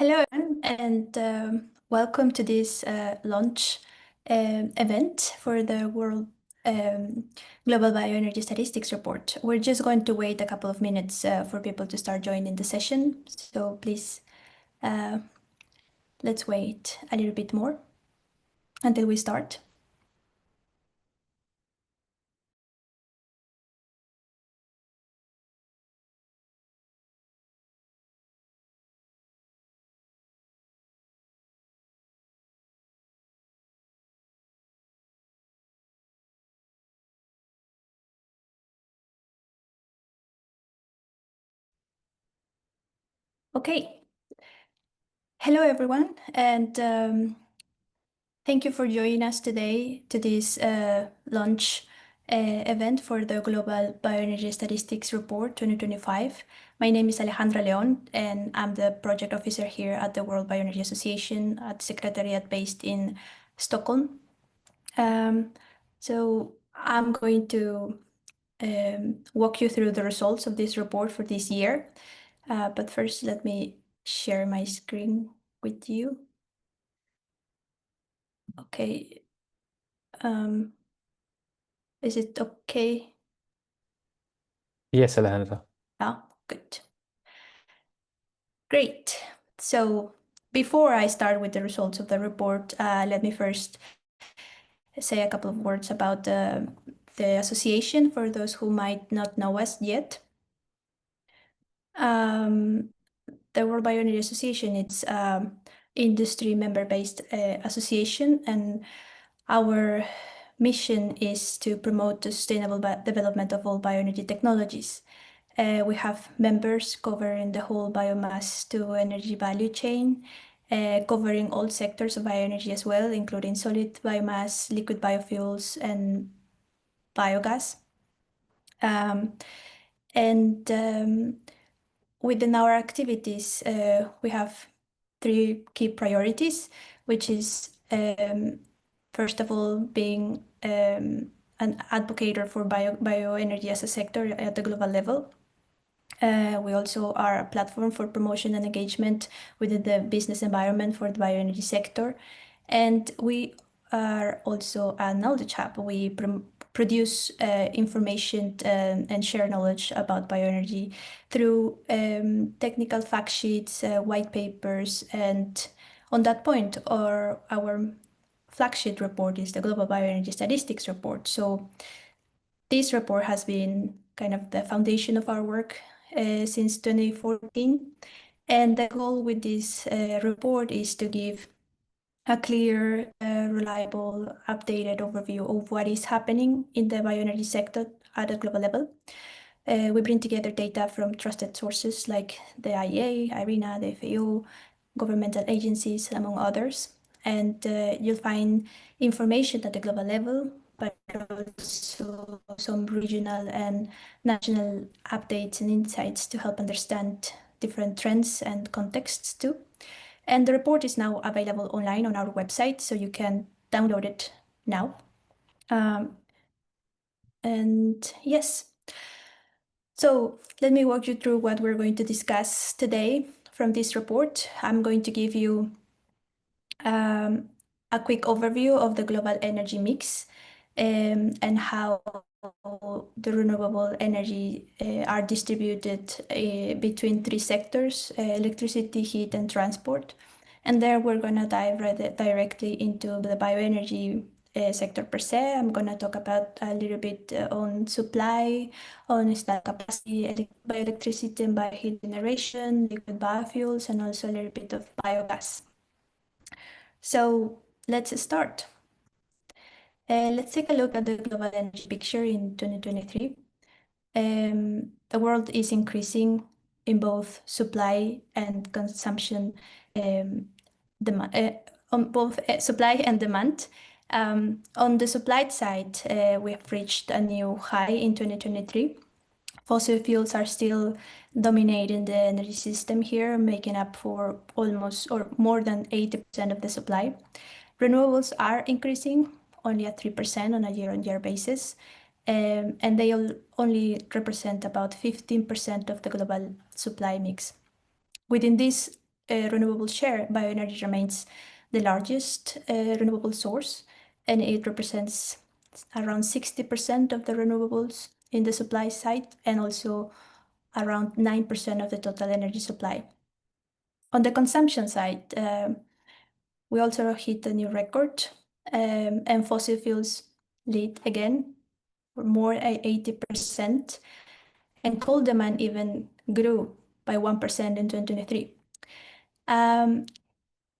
Hello, everyone, and welcome to this launch event for the World Global Bioenergy Statistics Report. We're just going to wait a couple of minutes for people to start joining the session. So please, let's wait a little bit more until we start. Okay. Hello, everyone, and thank you for joining us today to this launch event for the Global Bioenergy Statistics Report 2025. My name is Alejandra Leon, and I'm the project officer here at the World Bioenergy Association at Secretariat based in Stockholm. So I'm going to walk you through the results of this report for this year. But first, let me share my screen with you. Okay. Is it okay? Yes, Alejandra. Yeah, good. Great. So before I start with the results of the report, let me first say a couple of words about the association for those who might not know us yet. The World Bioenergy Association, it's industry member-based association, and our mission is to promote the sustainable development of all bioenergy technologies. We have members covering the whole biomass to energy value chain, covering all sectors of bioenergy as well, including solid biomass, liquid biofuels, and biogas. Within our activities, we have three key priorities, which is first of all being an advocate for bioenergy as a sector at the global level. We also are a platform for promotion and engagement within the business environment for the bioenergy sector. And we are also a knowledge hub. We produce information and share knowledge about bioenergy through technical fact sheets, white papers, and on that point, our flagship report is the Global Bioenergy Statistics Report. So this report has been kind of the foundation of our work since 2014. And the goal with this report is to give a clear, reliable, updated overview of what is happening in the bioenergy sector at a global level. We bring together data from trusted sources like the IEA, IRENA, the FAO, governmental agencies, among others. And you'll find information at the global level, but also some regional and national updates and insights to help understand different trends and contexts too. And the report is now available online on our website, so you can download it now. And yes, so let me walk you through what we're going to discuss today from this report. I'm going to give you a quick overview of the global energy mix and how the renewable energy are distributed between three sectors, electricity, heat, and transport. And there we're going to dive directly into the bioenergy sector per se. I'm going to talk about a little bit on supply, on installed capacity, bioelectricity and bioheat generation, liquid biofuels, and also a little bit of biogas. So let's start. Let's take a look at the global energy picture in 2023. The world is increasing in both supply and consumption, on both supply and demand. On the supply side, we have reached a new high in 2023. Fossil fuels are still dominating the energy system here, making up for almost or more than 80% of the supply. Renewables are increasing only at 3% on a year-on-year basis, and they only represent about 15% of the global supply mix. Within this renewable share, bioenergy remains the largest renewable source, and it represents around 60% of the renewables in the supply side and also around 9% of the total energy supply. On the consumption side, we also hit a new record, and fossil fuels lead again for more than 80%, and coal demand even grew by 1% in 2023.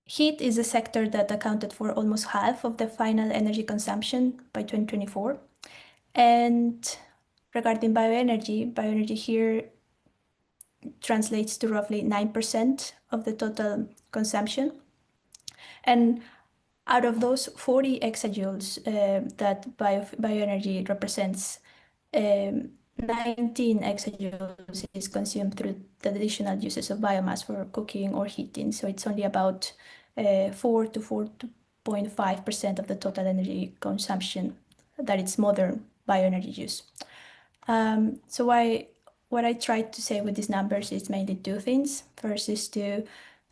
Heat is a sector that accounted for almost half of the final energy consumption by 2024. And regarding bioenergy here translates to roughly 9% of the total consumption. And out of those 40 exajoules that bioenergy represents, 19 exajoules is consumed through the traditional uses of biomass for cooking or heating. So it's only about 4 to 4.5% of the total energy consumption that it's modern bioenergy use. So what I tried to say with these numbers is mainly two things. First is to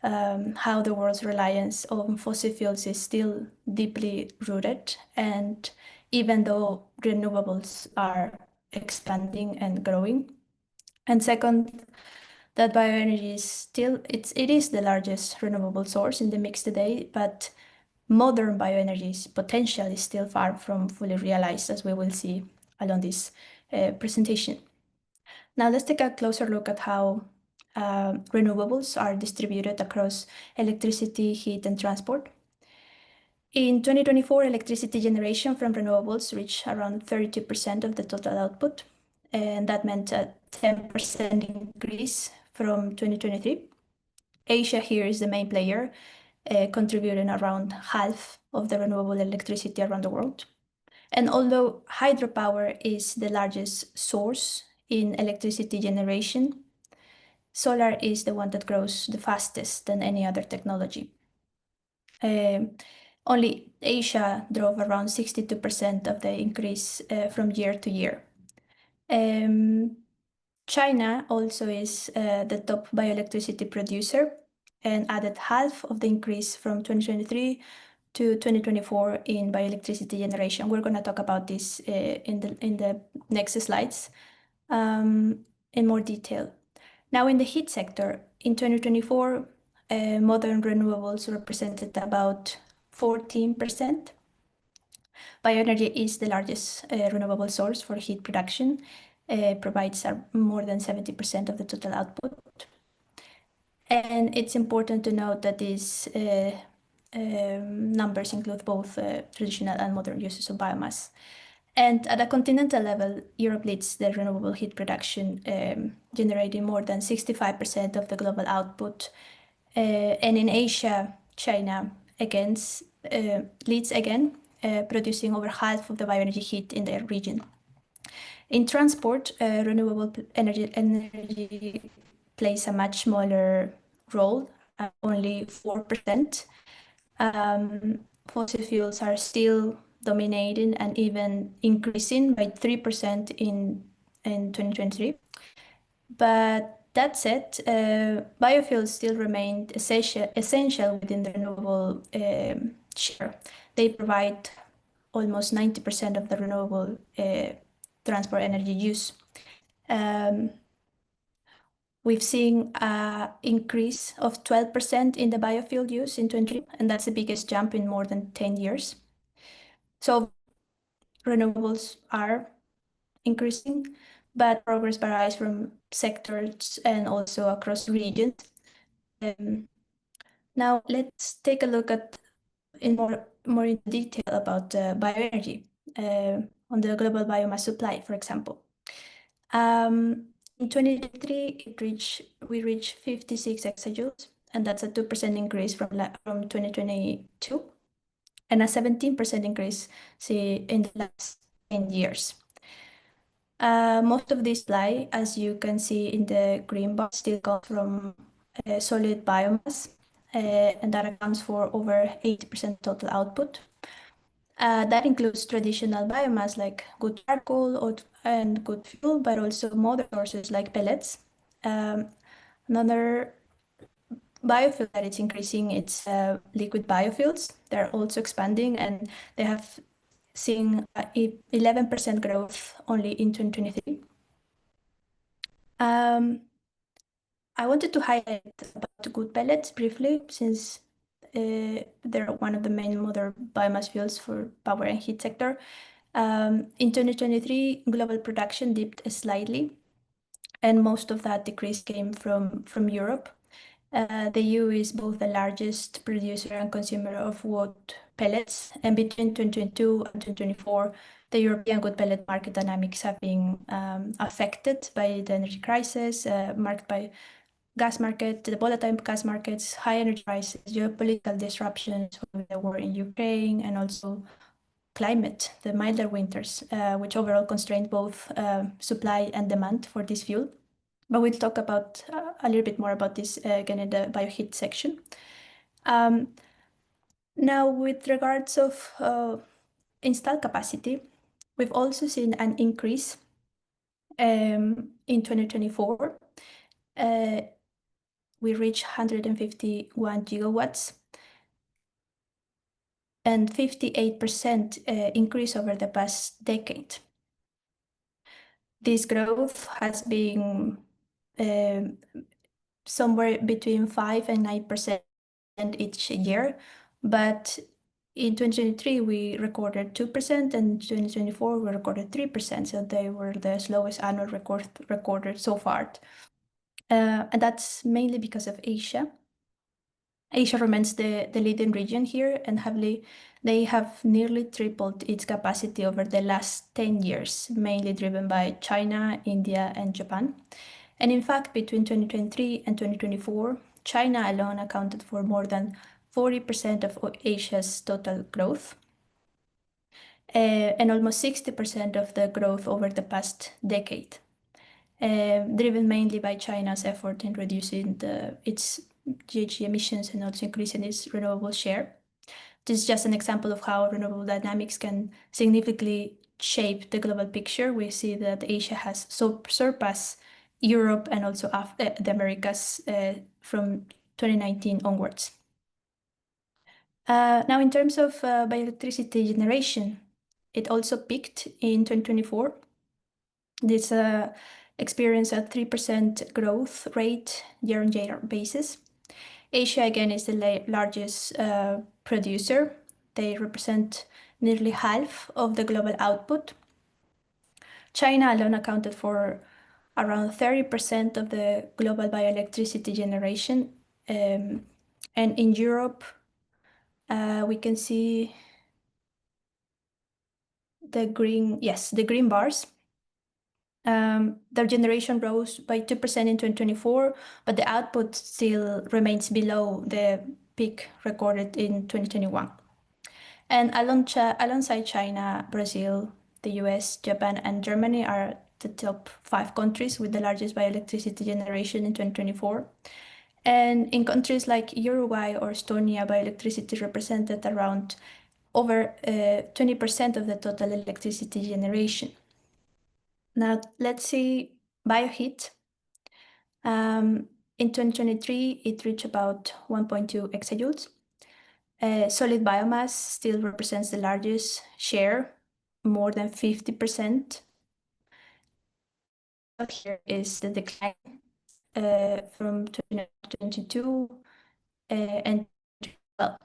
how the world's reliance on fossil fuels is still deeply rooted, and even though renewables are expanding and growing. And second, that bioenergy is still, it is the largest renewable source in the mix today, but modern bioenergy's potential is still far from fully realized, as we will see along this presentation. Now let's take a closer look at how renewables are distributed across electricity, heat, and transport. In 2024, electricity generation from renewables reached around 32% of the total output, and that meant a 10% increase from 2023. Asia here is the main player, contributing around half of the renewable electricity around the world. And although hydropower is the largest source in electricity generation, solar is the one that grows the fastest than any other technology. Only Asia drove around 62% of the increase from year to year. China also is the top bioelectricity producer and added half of the increase from 2023 to 2024 in bioelectricity generation. We're going to talk about this in the next slides in more detail. Now, in the heat sector, in 2024, modern renewables represented about 14%. Bioenergy is the largest renewable source for heat production, provides more than 70% of the total output. And it's important to note that these numbers include both traditional and modern uses of biomass. And at a continental level, Europe leads the renewable heat production, generating more than 65% of the global output. And in Asia, China leads again, producing over half of the bioenergy heat in their region. In transport, renewable energy plays a much smaller role, only 4%. Fossil fuels are still dominating and even increasing by 3% in 2023. But that said, biofuels still remain essential within the renewable share. They provide almost 90% of the renewable transport energy use. We've seen an increase of 12% in the biofuel use in 2023, and that's the biggest jump in more than 10 years. So renewables are increasing, but progress varies from sectors and also across regions. Now let's take a look at more in detail about bioenergy on the global biomass supply, for example. In 2023, we reached 56 exajoules, and that's a 2% increase from 2022, and a 17% increase in the last 10 years. Most of this supply, as you can see in the green bar, still comes from solid biomass, and that accounts for over 80% total output. That includes traditional biomass like good charcoal and good fuel, but also modern sources like pellets. Another biofuel that it's increasing, it's liquid biofuels. They're also expanding, and they have seen 11% growth only in 2023. I wanted to highlight about wood pellets briefly, since they're one of the main modern biomass fuels for power and heat sector. In 2023, global production dipped slightly, and most of that decrease came from Europe. The EU is both the largest producer and consumer of wood pellets, and between 2022 and 2024, the European wood pellet market dynamics have been affected by the energy crisis, marked by the volatile gas markets, high energy prices, geopolitical disruptions with the war in Ukraine, and also climate, the milder winters, which overall constrained both supply and demand for this fuel. But we'll talk about a little bit more about this again in the bioheat section. Now, with regards of installed capacity, we've also seen an increase in 2024. We reached 151 gigawatts and 58% increase over the past decade. This growth has been somewhere between 5 and 9% each year, but in 2023 we recorded 2%, and in 2024 we recorded 3%, so they were the slowest annual recorded so far. And that's mainly because of Asia. Asia remains the leading region here, and they have nearly tripled its capacity over the last 10 years, mainly driven by China, India, and Japan. And in fact, between 2023 and 2024, China alone accounted for more than 40% of Asia's total growth, and almost 60% of the growth over the past decade, driven mainly by China's effort in reducing its GHG emissions and also increasing its renewable share. This is just an example of how renewable dynamics can significantly shape the global picture. We see that Asia has surpassed Europe and also the Americas from 2019 onwards. Now, in terms of bioelectricity generation, it also peaked in 2024. This experienced a 3% growth rate year-on-year basis. Asia, again, is the largest producer. They represent nearly half of the global output. China alone accounted for around 30% of the global bioelectricity generation. And in Europe, we can see the green bars. Their generation rose by 2% in 2024, but the output still remains below the peak recorded in 2021. And alongside China, Brazil, the US, Japan, and Germany are the top 5 countries with the largest bioelectricity generation in 2024. And in countries like Uruguay or Estonia, bioelectricity represented around over 20% of the total electricity generation. Now, let's see bioheat. In 2023, it reached about 1.2 exajoules. Solid biomass still represents the largest share, more than 50%. Here is the decline from 2022 and well,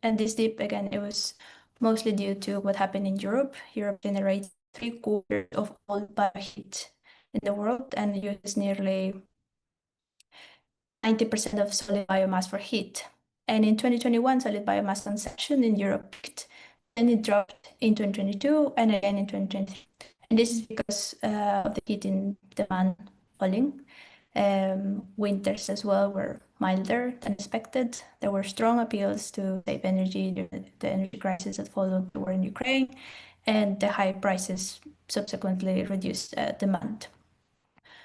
and this dip again, it was mostly due to what happened in Europe. Europe generates 3/4 of all bioheat in the world and uses nearly 90% of solid biomass for heat. And in 2021, solid biomass consumption in Europe peaked, and it dropped in 2022 and again in 2023. And this is because of the heating demand falling. Winters as well were milder than expected. There were strong appeals to save energy during the energy crisis that followed the war in Ukraine, and the high prices subsequently reduced demand.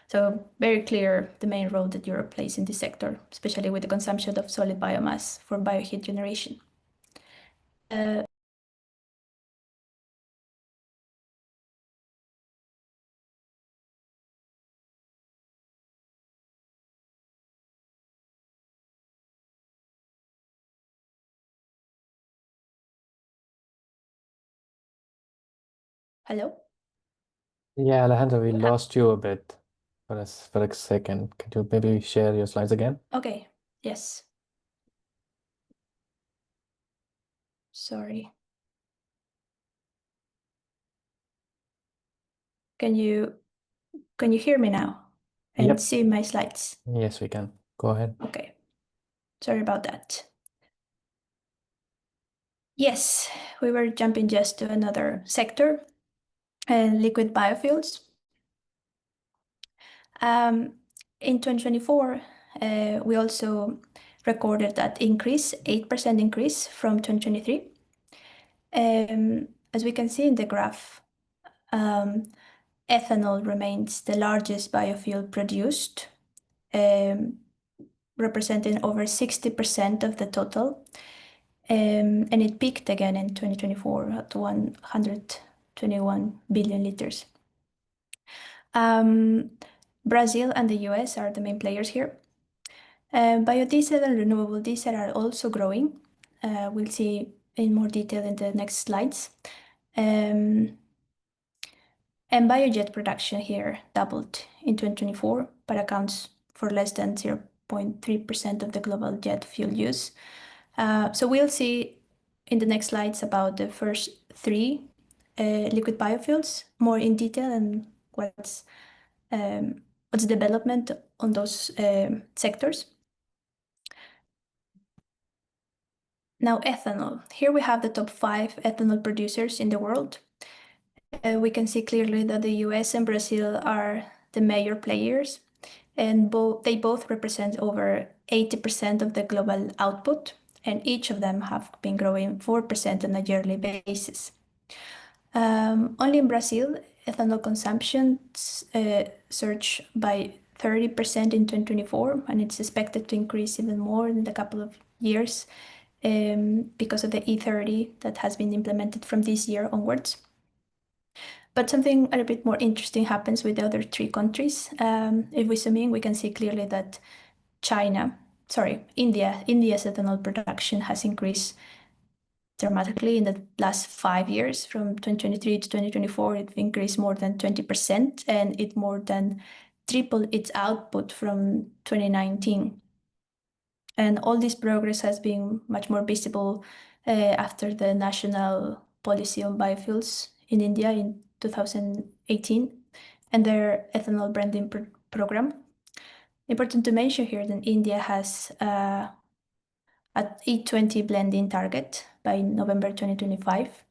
So very clear the main role that Europe plays in this sector, especially with the consumption of solid biomass for bioheat generation. Hello? Yeah, Alejandro, we You have lost you a bit for a second. Could you maybe share your slides again? Okay, yes. Sorry. Can you hear me now and Yep. see my slides? Yes, we can. Go ahead. Okay. Sorry about that. Yes, we were jumping just to another sector, liquid biofuels. Um, in 2024, we also recorded that increase, 8% increase from 2023. As we can see in the graph, ethanol remains the largest biofuel produced, um, representing over 60% of the total. And it peaked again in 2024 at 121 billion liters. Brazil and the US are the main players here. Biodiesel and renewable diesel are also growing. We'll see in more detail in the next slides. Um, and biojet production here doubled in 2024, but accounts for less than 0.3% of the global jet fuel use. So we'll see in the next slides about the first three liquid biofuels more in detail and what's development on those sectors. Now, ethanol. Here we have the top 5 ethanol producers in the world. We can see clearly that the US and Brazil are the major players, and they both represent over 80% of the global output, and each of them have been growing 4% on a yearly basis. Only in Brazil, ethanol consumption surged by 30% in 2024, and it's expected to increase even more in a couple of years because of the E30 that has been implemented from this year onwards. But something a little bit more interesting happens with the other 3 countries. If we zoom in, we can see clearly that India's ethanol production has increased dramatically in the last 5 years. From 2023 to 2024, it increased more than 20%, and it more than tripled its output from 2019. And all this progress has been much more visible after the national policy on biofuels in India in 2018 and their ethanol branding program. Important to mention here that India has an E20 blending target by November 2025.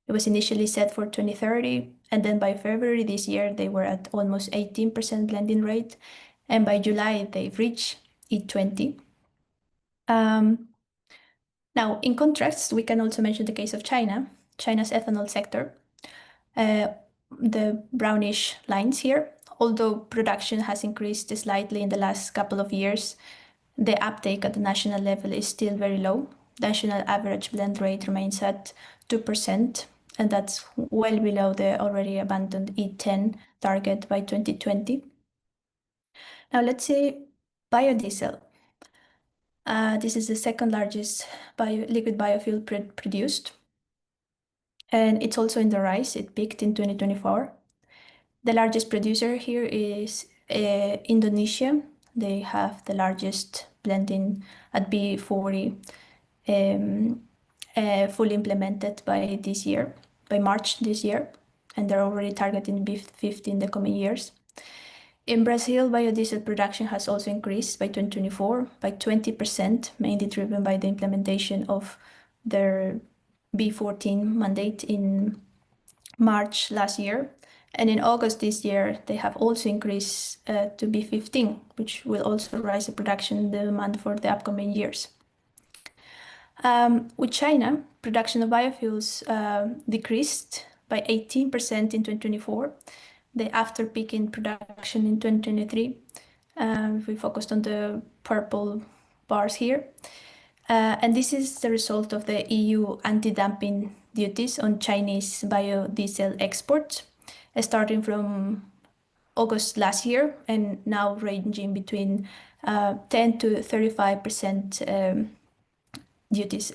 It was initially set for 2030, and then by February this year, they were at almost 18% blending rate, and by July, they've reached E20. Now, in contrast, we can also mention the case of China's ethanol sector. The brownish lines here, although production has increased slightly in the last couple of years, the uptake at the national level is still very low. National average blend rate remains at 2%, and that's well below the already abandoned E10 target by 2020. Now let's see biodiesel. This is the second largest liquid biofuel produced, and it's also in the rise. It peaked in 2024. The largest producer here is Indonesia. They have the largest blending at B40, fully implemented by March this year, and they're already targeting B50 in the coming years. In Brazil, biodiesel production has also increased by 2024 by 20%, mainly driven by the implementation of their B14 mandate in March last year. And in August this year, they have also increased to B15, which will also raise the production demand for the upcoming years. With China, production of biofuels decreased by 18% in 2024. After peaking production in 2023, we focused on the purple bars here. And this is the result of the EU anti-dumping duties on Chinese biodiesel exports, starting from August last year and now ranging between 10 to 35% duties.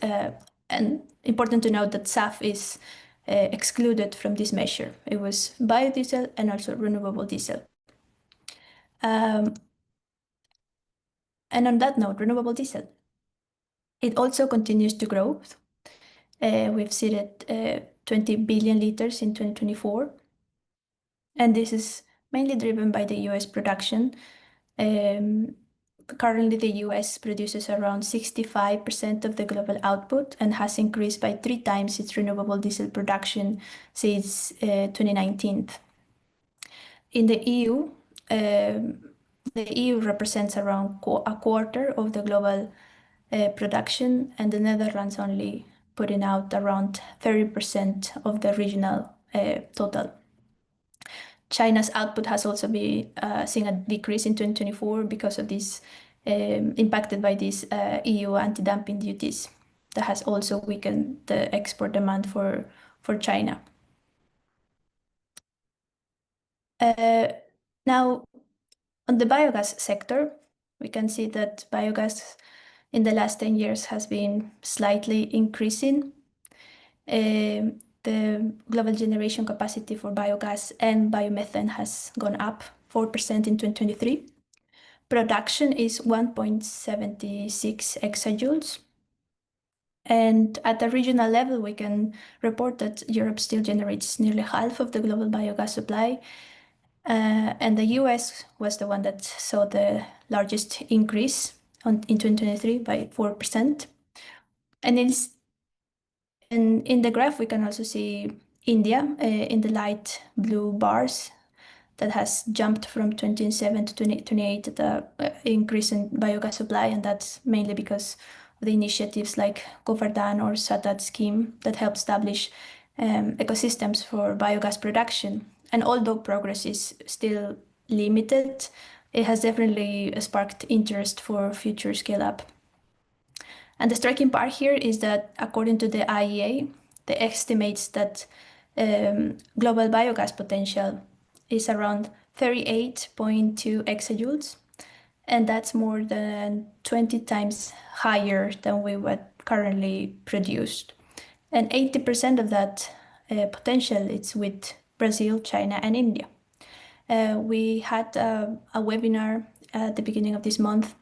And important to note that SAF is excluded from this measure. It was biodiesel and also renewable diesel. And on that note, renewable diesel, it also continues to grow. We've seen it 20 billion liters in 2024. And this is mainly driven by the US production. Currently, the US produces around 65% of the global output and has increased by 3 times its renewable diesel production since 2019. In the EU, the EU represents around a quarter of the global production, and the Netherlands only putting out around 30% of the regional total. China's output has also been seeing a decrease in 2024 because of this, impacted by these EU anti-dumping duties that has also weakened the export demand for China. Now, on the biogas sector, we can see that biogas in the last 10 years has been slightly increasing. The global generation capacity for biogas and biomethane has gone up 4% in 2023. Production is 1.76 exajoules. And at the regional level, we can report that Europe still generates nearly half of the global biogas supply. And the US was the one that saw the largest increase in 2023 by 4%. And in the graph, we can also see India in the light blue bars that has jumped from 27 to 28, the increase in biogas supply, and that's mainly because of the initiatives like Govardhan or Satat scheme that help establish ecosystems for biogas production. And although progress is still limited, it has definitely sparked interest for future scale-up. And the striking part here is that according to the IEA, the estimates that global biogas potential is around 38.2 exajoules, and that's more than 20 times higher than we would currently produced. And 80% of that potential is with Brazil, China, and India. We had a webinar at the beginning of this month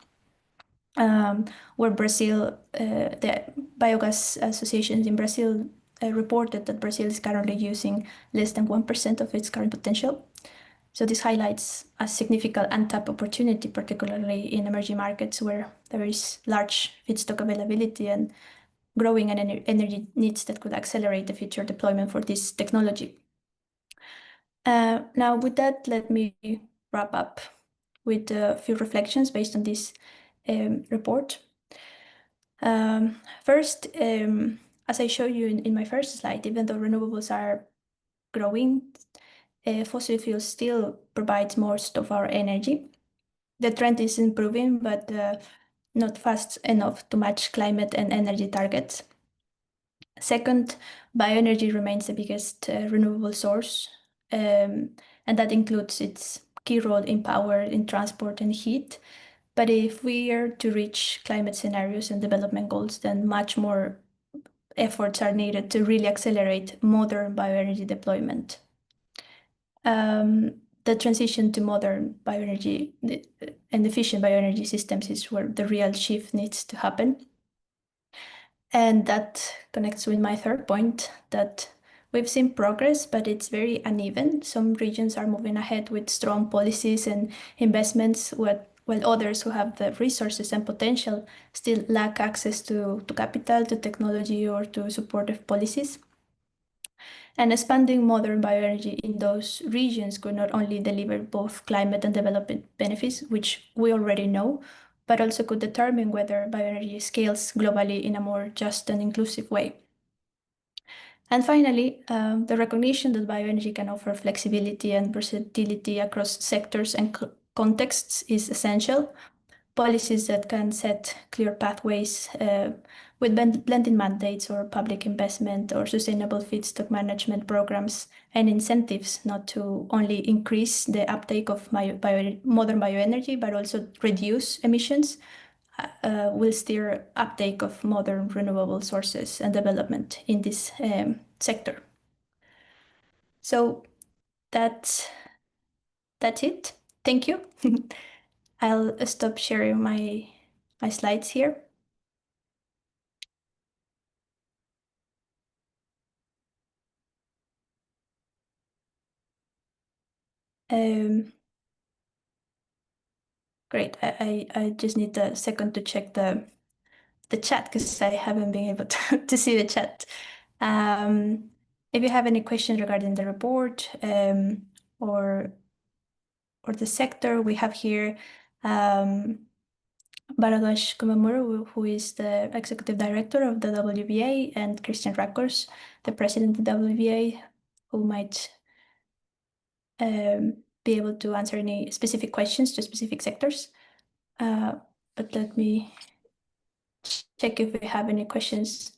where Brazil, the biogas associations in Brazil reported that Brazil is currently using less than 1% of its current potential. So this highlights a significant untapped opportunity, particularly in emerging markets where there is large feedstock availability and growing energy needs that could accelerate the future deployment for this technology. Now, with that, let me wrap up with a few reflections based on this report. First, as I showed you in my first slide, even though renewables are growing, fossil fuels still provide most of our energy. The trend is improving, but not fast enough to match climate and energy targets. Second, bioenergy remains the biggest renewable source, and that includes its key role in power, in transport, and heat. But if we are to reach climate scenarios and development goals, then much more efforts are needed to really accelerate modern bioenergy deployment. The transition to modern bioenergy and efficient bioenergy systems is where the real shift needs to happen. And that connects with my third point, that we've seen progress, but it's very uneven. Some regions are moving ahead with strong policies and investments, while others who have the resources and potential still lack access to capital, to technology, or to supportive policies. And expanding modern bioenergy in those regions could not only deliver both climate and development benefits, which we already know, but also could determine whether bioenergy scales globally in a more just and inclusive way. And finally, the recognition that bioenergy can offer flexibility and versatility across sectors and contexts is essential. Policies that can set clear pathways with blending mandates or public investment or sustainable feedstock management programs and incentives not to only increase the uptake of modern bioenergy, but also reduce emissions, will steer uptake of modern renewable sources and development in this sector. So that's it. Thank you. I'll stop sharing my slides here. Um, Great. I just need a second to check the chat because I haven't been able to see the chat. If you have any questions regarding the report or the sector, we have here Bharadwaj Kumamura, who is the executive director of the WBA, and Christian Rackers, the president of the WBA, who might be able to answer any specific questions to specific sectors. But let me check if we have any questions.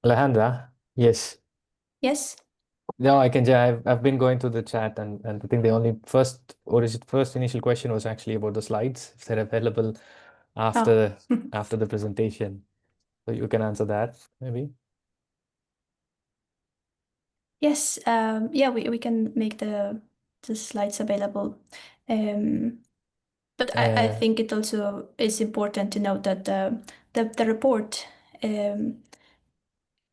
Alejandra, yes. Yes. No, I've been going through the chat, and I think the only first initial question was actually about the slides, if they're available Oh, after the presentation. So you can answer that maybe. yes. Yeah, we can make the slides available. But I Uh, think it also is important to note that the report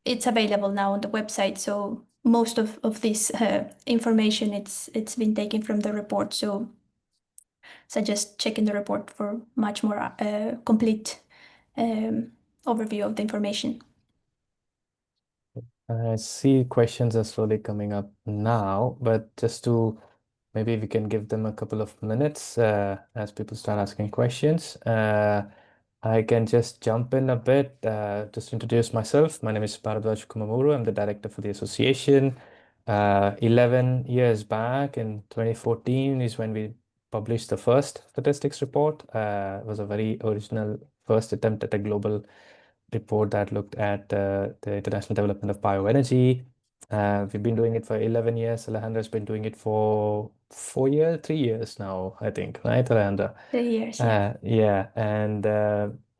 it's available now on the website. So most of this information it's been taken from the report. So suggest checking the report for much more complete overview of the information. I see questions are slowly coming up now, but just to maybe we can give them a couple of minutes as people start asking questions. I can just jump in a bit, just introduce myself. My name is Bharadwaj Kumamuru. I'm the director for the association. 11 years back in 2014 is when we published the first statistics report. It was a very original first attempt at a global report that looked at the international development of bioenergy. We've been doing it for 11 years. Alejandra's been doing it for 4 years, 3 years now, I think, right, Alejandra? 3 years, yeah. Yeah, and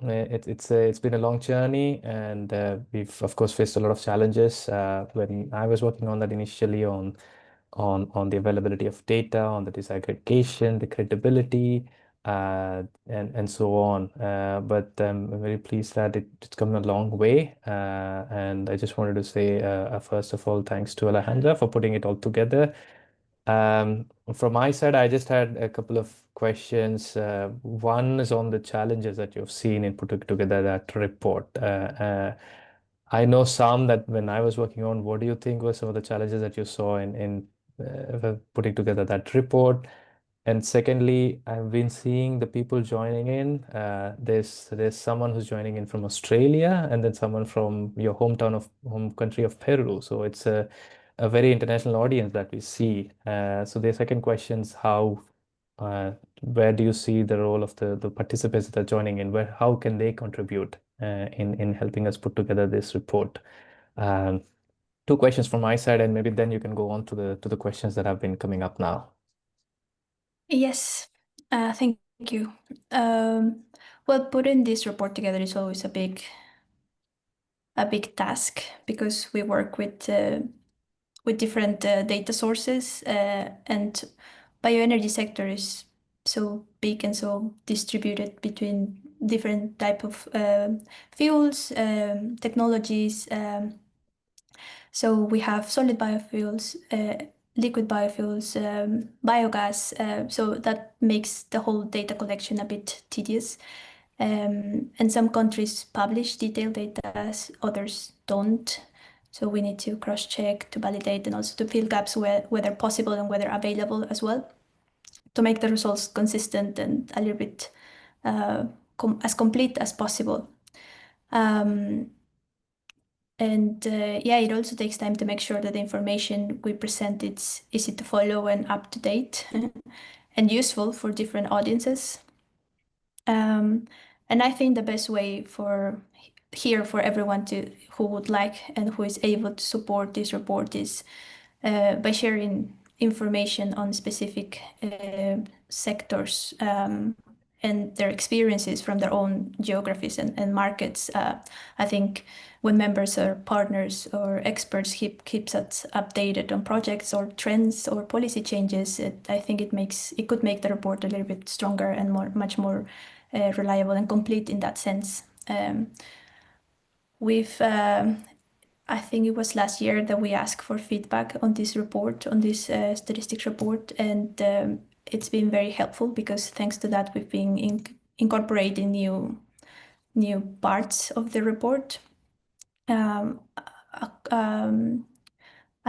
it's been a long journey, and we've of course faced a lot of challenges. When I was working on that initially on the availability of data, on the disaggregation, the credibility, and so on. But I'm very pleased that it's come a long way. And I just wanted to say, first of all, thanks to Alejandra for putting it all together. From my side, I just had a couple of questions. One is on the challenges that you've seen in putting together that report. I know some that when I was working on, what do you think were some of the challenges that you saw in putting together that report? And secondly, I've been seeing the people joining in. There's someone who's joining in from Australia, and then someone from your home country of Peru. So it's a very international audience that we see. So the second question is uh, where do you see the role of the participants that are joining in? How can they contribute in helping us put together this report? Um, Two questions from my side, and maybe then you can go on to the questions that have been coming up now. Yes, thank you. Well, putting this report together is always a big task because we work with different data sources, and bioenergy sector is so big and so distributed between different type of fuels, technologies. So we have solid biofuels, liquid biofuels, biogas. So that makes the whole data collection a bit tedious. And some countries publish detailed data, others don't. So we need to cross-check to validate and also to fill gaps whether possible and whether available as well to make the results consistent and a little bit as complete as possible. Um, and yeah, it also takes time to make sure that the information we present it's easy to follow and up to date and useful for different audiences. And I think the best way for here for everyone to who would like and who is able to support this report is by sharing information on specific sectors and their experiences from their own geographies and markets. I think when members or partners or experts keeps us updated on projects or trends or policy changes, I think it could make the report a little bit stronger and much more reliable and complete in that sense. We've I think it was last year that we asked for feedback on this report, on this statistics report, and it's been very helpful because thanks to that we've been incorporating new parts of the report. Um, an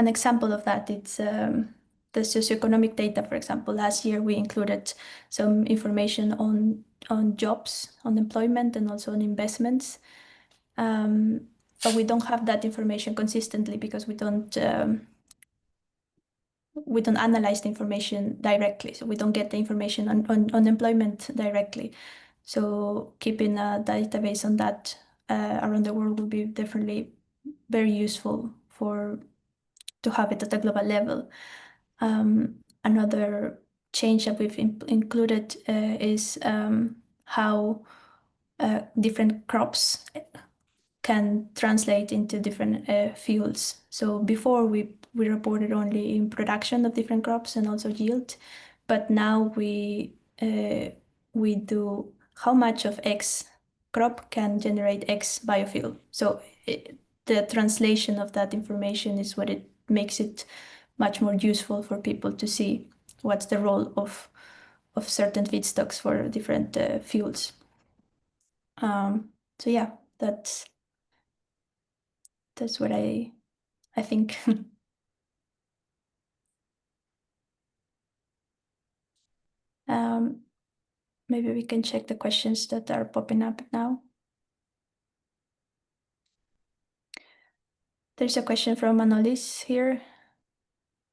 example of that it's the socioeconomic data. For example, last year we included some information on jobs, on employment, and also on investments. But we don't have that information consistently because we don't analyze the information directly. So we don't get the information on employment directly. So keeping a database on that around the world will be definitely very useful to have it at a global level. Another change that we've included is how different crops can translate into different fuels. So before we reported only in production of different crops and also yield, but now we do how much of X crop can generate X biofuel. So the translation of that information is what it makes it much more useful for people to see what's the role of certain feedstocks for different fuels. So yeah, that's what I think. Maybe we can check the questions that are popping up now. There's a question from Manolis here.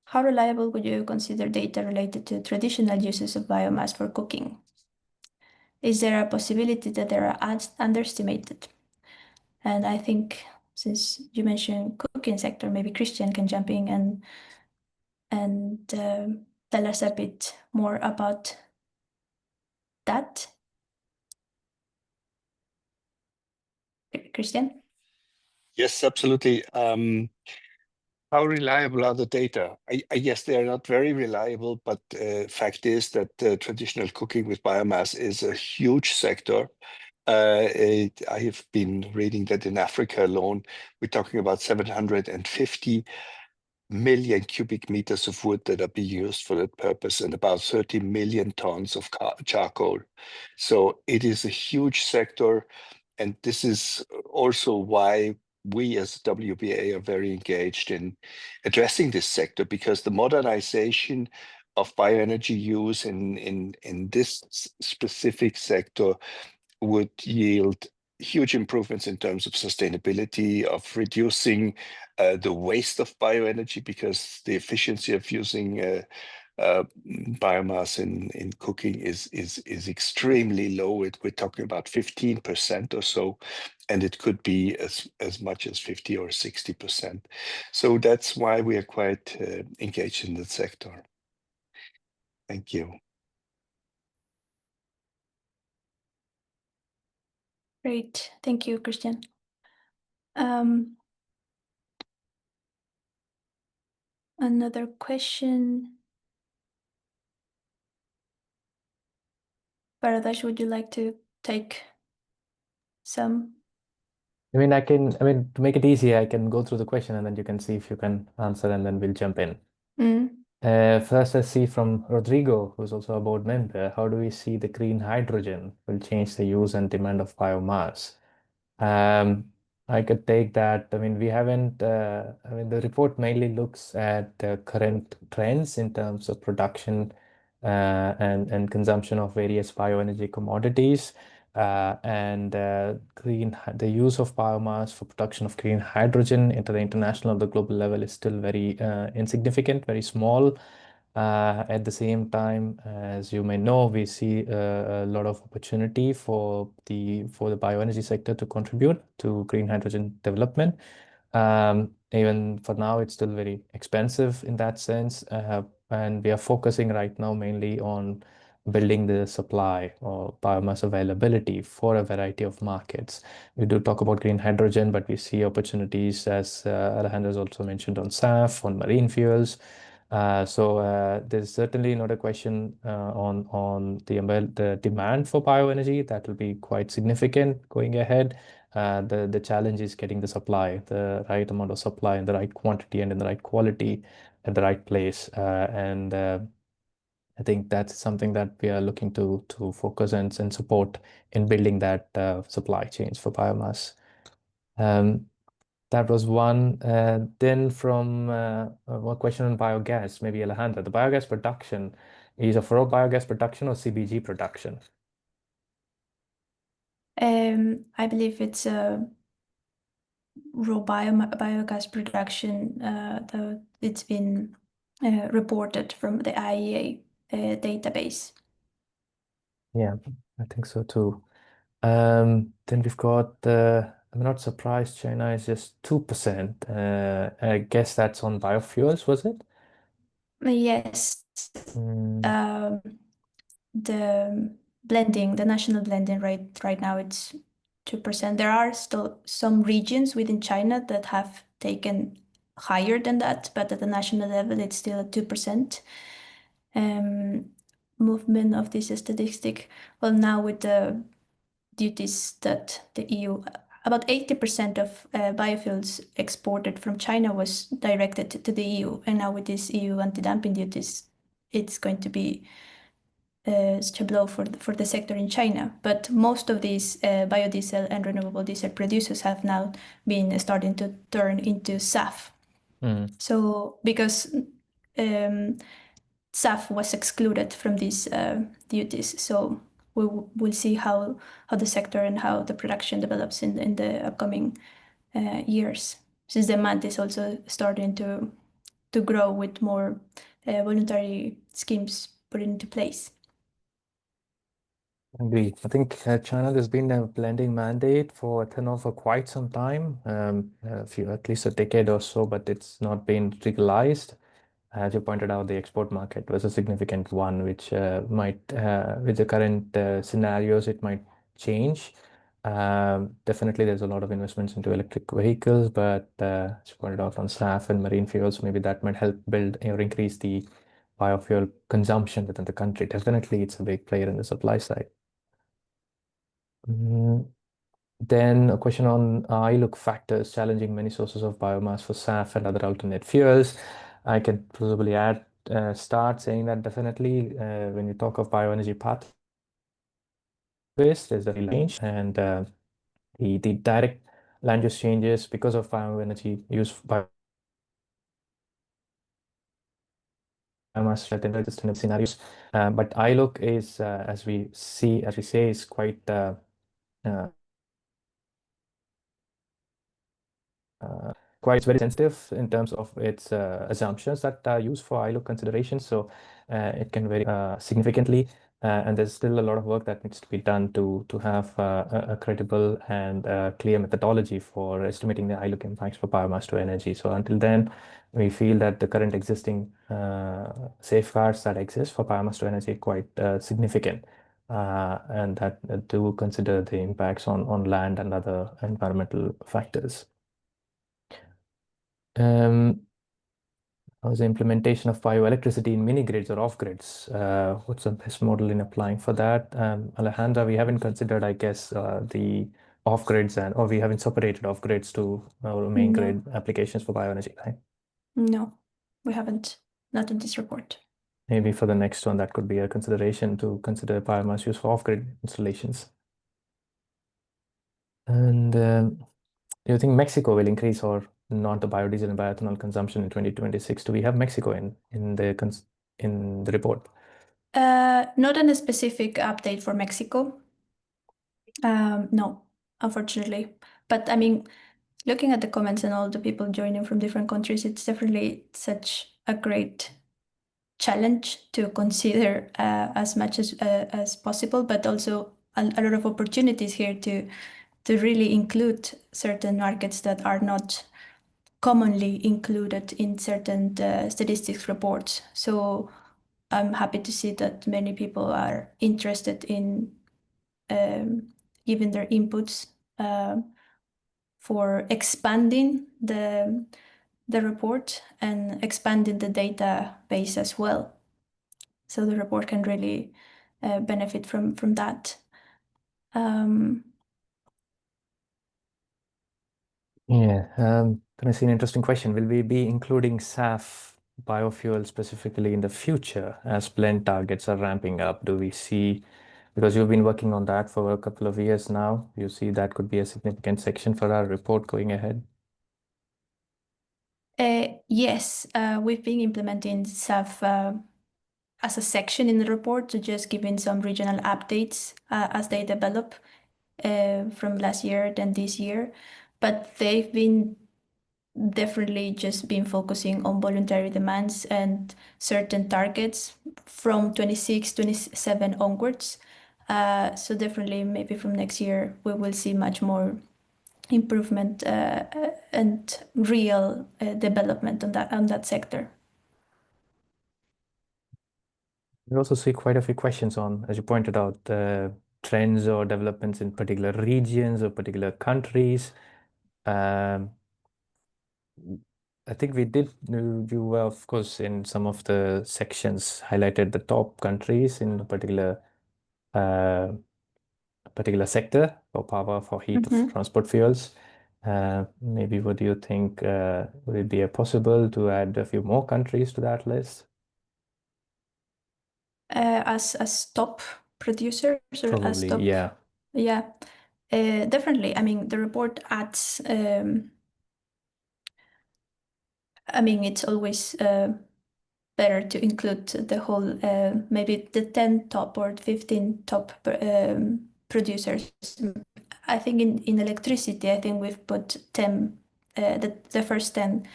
How reliable would you consider data related to traditional uses of biomass for cooking? Is there a possibility that they are underestimated? And I think since you mentioned cooking sector, maybe Christian can jump in and tell us a bit more about that. Christian? Yes, absolutely. How reliable are the data? I guess they are not very reliable, but fact is that traditional cooking with biomass is a huge sector. I have been reading that in Africa alone, we're talking about 750 million cubic meters of wood that are being used for that purpose and about 30 million tons of charcoal. So it is a huge sector. And this is also why we as WBA are very engaged in addressing this sector, because the modernization of bioenergy use in this specific sector would yield huge improvements in terms of sustainability, of reducing the waste of bioenergy, because the efficiency of using biomass in cooking is extremely low. We're talking about 15% or so, and it could be as much as 50 or 60%. So that's why we are quite engaged in the sector. Thank you. Great, thank you, Christian. Another question. Paradash, would you like to take some? I mean, to make it easy, I can go through the question and then you can see if you can answer and then we'll jump in. First, I see from Rodrigo, who's also a board member, how do we see the green hydrogen will change the use and demand of biomass? I could take that. I mean, we haven't, I mean, the report mainly looks at the current trends in terms of production and consumption of various bioenergy commodities. The use of biomass for production of green hydrogen into the international or the global level is still very insignificant, very small. At the same time, as you may know, we see a lot of opportunity for the bioenergy sector to contribute to green hydrogen development. Even for now, it's still very expensive in that sense. and we are focusing right now mainly on building the supply or biomass availability for a variety of markets. We do talk about green hydrogen, but we see opportunities, as Alejandro has also mentioned, on SAF, on marine fuels. There's certainly not a question on the demand for bioenergy. That will be quite significant going ahead. The challenge is getting the supply, the right amount of supply in the right quantity and in the right quality at the right place. I think that's something that we are looking to focus and support in building that supply chains for biomass. Um, that was one. Then from one question on biogas, maybe Alejandra, the biogas production is a raw biogas production or CBG production? I believe it's a raw biogas production. It's been reported from the IEA database. Yeah, I think so too. Then we've got I'm not surprised China is just 2%. I guess that's on biofuels, was it? Yes, Mm, um, the blending, the national blending rate right now it's 2%. There are still some regions within China that have taken higher than that, but at the national level it's still at 2%. Movement of this statistic. Well, now with the duties that the EU, about 80% of biofuels exported from China was directed to the EU, and now with these EU anti-dumping duties, it's going to be such a blow for the sector in China. But most of these biodiesel and renewable diesel producers have now been starting to turn into SAF. mm. So because SAF was excluded from these duties, so we'll see how the sector and how the production develops in the upcoming years, since demand is also starting to grow with more voluntary schemes put into place. Agree. I think China, there's been a blending mandate for ethanol for quite some time, at least a decade or so, but it's not been legalized. As you pointed out, the export market was a significant one, which with the current scenarios, it might change. Definitely, there's a lot of investments into electric vehicles, but as you pointed out on SAF and marine fuels, maybe that might help build or increase the biofuel consumption within the country. Definitely, it's a big player in the supply side. Mm, Then a question on ILUC factors challenging many sources of biomass for SAF and other alternate fuels. I can probably start saying that definitely when you talk of bioenergy pathways, there's a change, and the direct land use changes because of bioenergy use by biomass in sustainable scenarios. But ILUC is, as we say, is quite uh, it's very sensitive in terms of its assumptions that are used for ILUC considerations. So it can vary significantly. And there's still a lot of work that needs to be done to have a credible and clear methodology for estimating the ILUC impacts for biomass to energy. So until then, we feel that the current existing safeguards that exist for biomass to energy are quite significant. And that do consider the impacts on land and other environmental factors. How's the implementation of bioelectricity in mini grids or off grids? What's the best model in applying for that? Alejandra, we haven't considered, I guess, the off grids or we haven't separated off grids to our main No, grid applications for bioenergy, right? no, we haven't. Not in this report. Maybe for the next one, that could be a consideration to consider biomass use for off grid installations. And do you think Mexico will increase or not the biodiesel and bioethanol consumption in 2026? Do we have Mexico in the report? Not a specific update for Mexico. No, unfortunately. But I mean, looking at the comments and all the people joining from different countries, it's definitely such a great challenge to consider as much as possible, but also a lot of opportunities here to really include certain markets that are not commonly included in certain statistics reports. So I'm happy to see that many people are interested in giving their inputs for expanding the report and expanding the database as well. So the report can really benefit from that. Can I see an interesting question? Will we be including SAF biofuel specifically in the future as blend targets are ramping up? Do we see, because you've been working on that for a couple of years now, you see that could be a significant section for our report going ahead? Yes, we've been implementing SAF as a section in the report to just giving some regional updates as they develop from last year than this year. But they've been definitely just been focusing on voluntary demands and certain targets from 26, 27 onwards. So definitely maybe from next year, we will see much more improvement and real development on that sector. We also see quite a few questions on, as you pointed out, trends or developments in particular regions or particular countries. I think we did, you of course, in some of the sections highlighted the top countries in a particular sector for power, for heat, of transport fuels. Maybe what do you think, would it be possible to add a few more countries to that list? As top producers or as Probably, top, yeah. Definitely. I mean, the report adds. I mean, it's always better to include the whole, maybe the 10 top or 15 top producers. I think in electricity, I think we've put 10, the first 10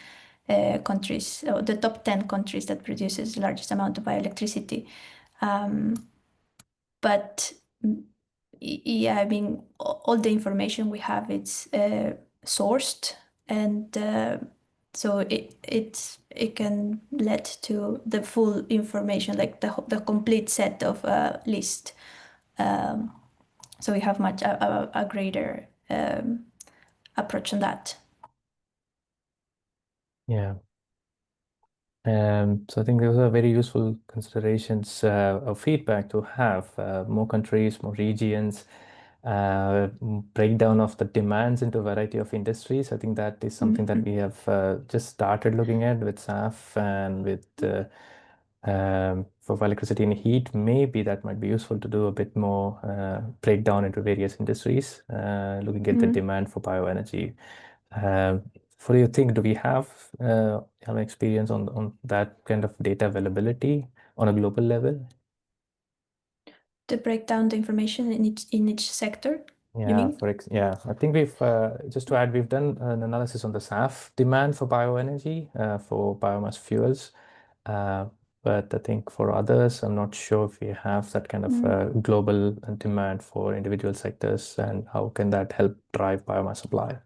countries, or the top 10 countries that produces the largest amount of bioelectricity. But yeah, I mean, all the information we have, it's sourced, and so it can lead to the full information, like the complete set of list. So we have much a greater approach on that. Yeah. So I think those are very useful considerations of feedback to have. More countries, more regions, breakdown of the demands into a variety of industries. I think that is something that we have just started looking at with SAF and with for electricity and heat. Maybe that might be useful to do a bit more breakdown into various industries, looking at the demand for bioenergy. What do you think? Do we have an experience on that kind of data availability on a global level? To break down the information in each sector, you mean? I think we've just to add, we've done an analysis on the SAF demand for bioenergy for biomass fuels. But I think for others, I'm not sure if we have that kind of global demand for individual sectors, and how can that help drive biomass supply?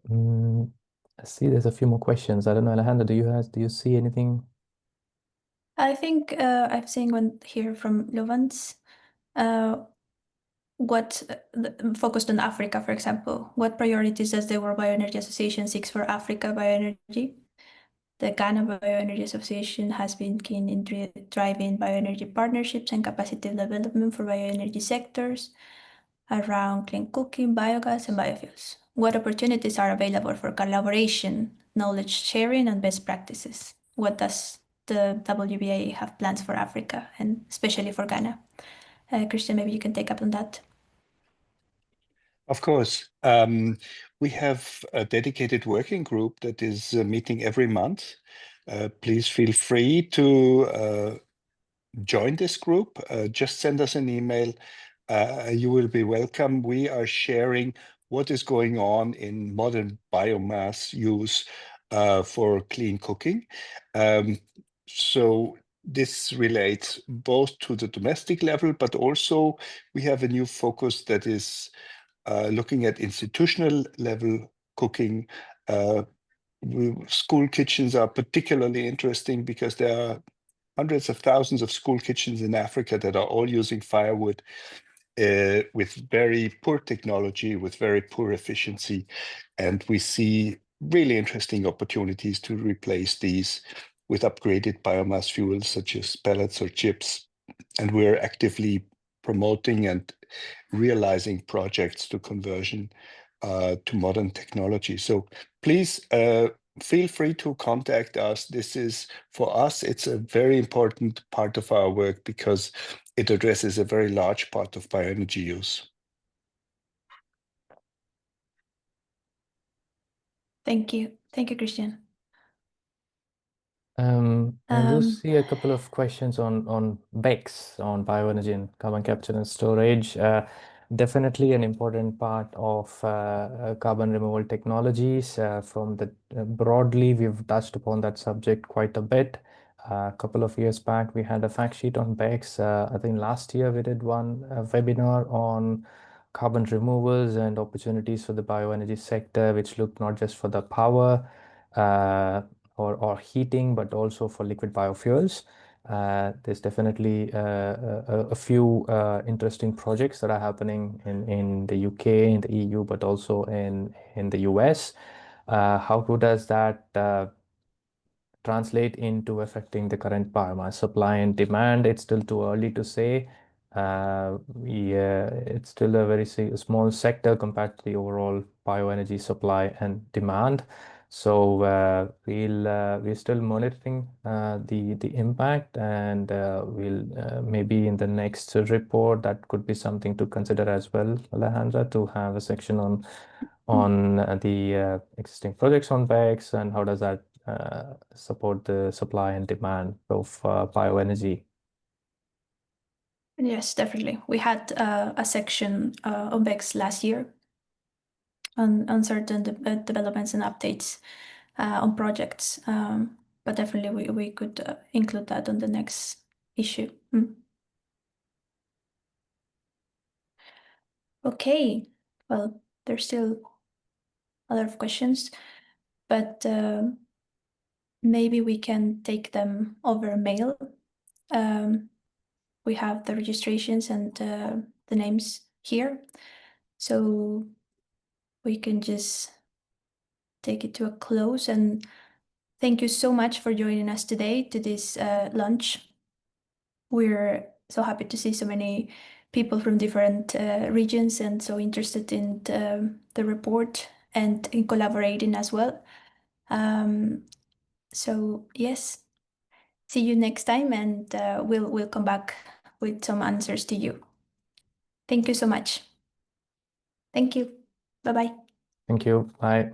I see there's a few more questions. I don't know, Alejandro, do you see anything? I think I've seen one here from Lovans. What focused on Africa, for example, what priorities does the World Bioenergy Association seek for Africa bioenergy? The Ghana Bioenergy Association has been keen in driving bioenergy partnerships and capacity development for bioenergy sectors around clean cooking, biogas, and biofuels. What opportunities are available for collaboration, knowledge sharing, and best practices? What does the WBA have plans for Africa, and especially for Ghana? Christian, maybe you can take up on that. Of course. We have a dedicated working group that is meeting every month. Please feel free to join this group. Just send us an email. You will be welcome. We are sharing what is going on in modern biomass use for clean cooking. So this relates both to the domestic level, but also we have a new focus that is looking at institutional level cooking. School kitchens are particularly interesting because there are hundreds of thousands of school kitchens in Africa that are all using firewood with very poor technology, with very poor efficiency. And we see really interesting opportunities to replace these with upgraded biomass fuels such as pellets or chips. And we're actively promoting and realizing projects to conversion to modern technology. So please feel free to contact us. This is, for us, it's a very important part of our work because it addresses a very large part of bioenergy use. Thank you. Thank you, Christian. I do see a couple of questions on BECCS, on bioenergy and carbon capture and storage. Definitely an important part of carbon removal technologies. From the broadly, we've touched upon that subject quite a bit. A couple of years back, we had a fact sheet on BECCS. I think last year we did one webinar on carbon removals and opportunities for the bioenergy sector, which looked not just for the power or heating, but also for liquid biofuels. There's definitely a few interesting projects that are happening in the UK, in the EU, but also in the US. How does that translate into affecting the current biomass supply and demand? It's still too early to say. It's still a very small sector compared to the overall bioenergy supply and demand. So we're still monitoring the impact, and we'll maybe in the next report that could be something to consider as well, Alejandra, to have a section on the existing projects on BECCS and how does that support the supply and demand of bioenergy. Yes, definitely. We had a section on BECCS last year on certain developments and updates on projects. But definitely we could include that on the next issue. Okay, well, there's still a lot of questions, but maybe we can take them over mail. We have the registrations and the names here, so we can just take it to a close. And thank you so much for joining us today to this lunch. We're so happy to see so many people from different regions and so interested in the report and in collaborating as well. So yes, see you next time, and we'll come back with some answers to you. Thank you so much. Thank you. Bye-bye. Thank you. Bye.